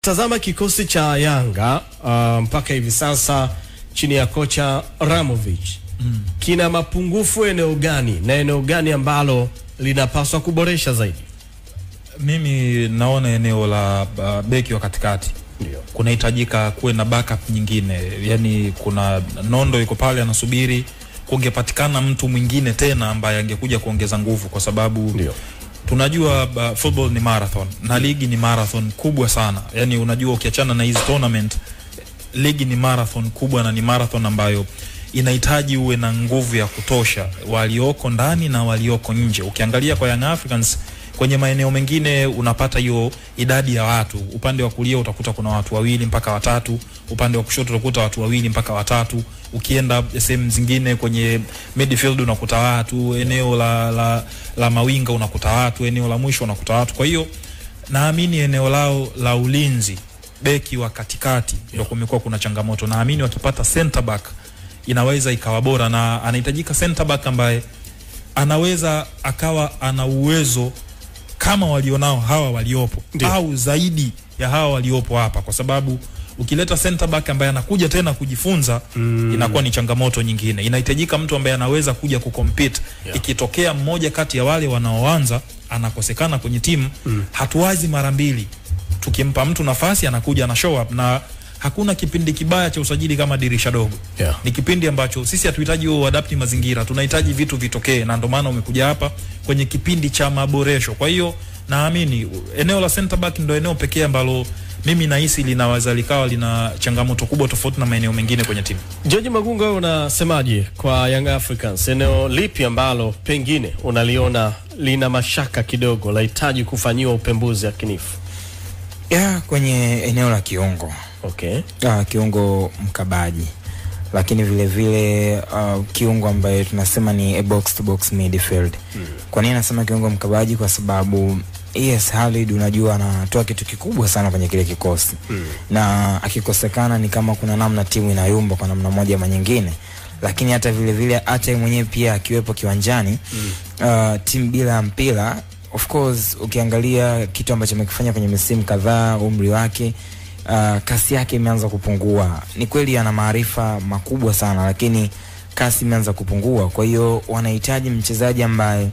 Tukitazama kikosi cha Yanga mpaka hivi sasa chini ya kocha Ramovic, kina mapungufu eneo gani na eneo gani ambalo linapaswa kuboresha zaidi? Mimi naona eneo la beki wa katikati ndio kunahitajika kuwe na backup nyingine. Yani kuna Nondo yuko pale anasubiri, kungepatikana mtu mwingine tena ambaye angekuja kuongeza nguvu, kwa sababu ndio tunajua football ni marathon na ligi ni marathon kubwa sana. Yani unajua ukiachana na hizi tournament, ligi ni marathon kubwa na ni marathon ambayo inahitaji uwe na nguvu ya kutosha walioko ndani na walioko nje. Ukiangalia kwa Young Africans kwenye maeneo mengine unapata hiyo idadi ya watu. Upande wa kulia utakuta kuna watu 2 mpaka 3, upande wa kushoto utakuta watu 2 mpaka 3. Ukienda sehemu zingine kwenye midfield unakuta watu, eneo la mawinga unakuta watu, eneo la mwisho unakuta watu. Kwa hiyo naamini eneo lao la ulinzi, beki wa katikati ndio kumekuwa kuna changamoto. Naamini wakipata center back inaweza ikawa bora, na anahitajika center back ambaye anaweza akawa ana uwezo kama walionao hawa waliopo au zaidi ya hawa waliopo hapa, kwa sababu ukileta center back ambaye anakuja tena kujifunza inakuwa ni changamoto nyingine. Inahitajika mtu ambaye anaweza kuja kucompete. Ikitokea mmoja kati ya wale wanaoanza anakosekana kwenye timu, hatuwazi mara mbili. Tukimpa mtu nafasi anakuja na show up, na hakuna kipindi kibaya cha usajili kama dirisha dogo. Ni kipindi ambacho sisi hatuhitaji uadapti mazingira, tunahitaji vitu vitokee, na ndio maana umekuja hapa kwenye kipindi cha maboresho. Kwa hiyo naamini eneo la center back ndio eneo pekee ambalo mimi nahisi linaweza likawa lina changamoto kubwa tofauti na maeneo mengine kwenye timu. George Magunga, wewe unasemaje kwa Young Africans? Eneo lipi ambalo pengine unaliona lina mashaka kidogo, lahitaji kufanyiwa upembuzi yakinifu? Kwenye eneo la kiungo. Okay. Kiungo mkabaji. Lakini vile vile kiungo ambaye tunasema ni a box to box midfield. Kwa nini nasema kiungo mkabaji? Kwa sababu yes, Khalid unajua anatoa kitu kikubwa sana kwenye kile kikosi. Na akikosekana ni kama kuna namna timu inayumba kwa namna moja ama nyingine. Lakini hata vile vile hata mwenyewe pia akiwepo kiwanjani, timu bila mpira, of course ukiangalia kitu ambacho amekifanya kwenye misimu kadhaa, umri wake, kasi yake imeanza kupungua. Ni kweli ana maarifa makubwa sana, lakini kasi imeanza kupungua. Kwa hiyo wanahitaji mchezaji ambaye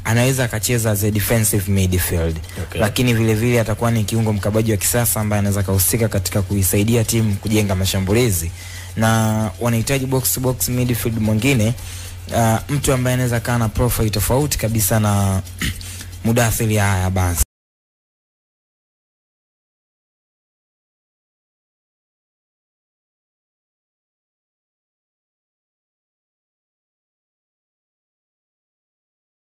anaweza akacheza as a defensive midfield. Lakini vile vile atakuwa ni kiungo mkabaji wa kisasa ambaye anaweza kuhusika katika kuisaidia timu kujenga mashambulizi. Na wanahitaji box to box midfield mwingine, mtu ambaye anaweza kana profile tofauti kabisa na Mudathir Yahya basi.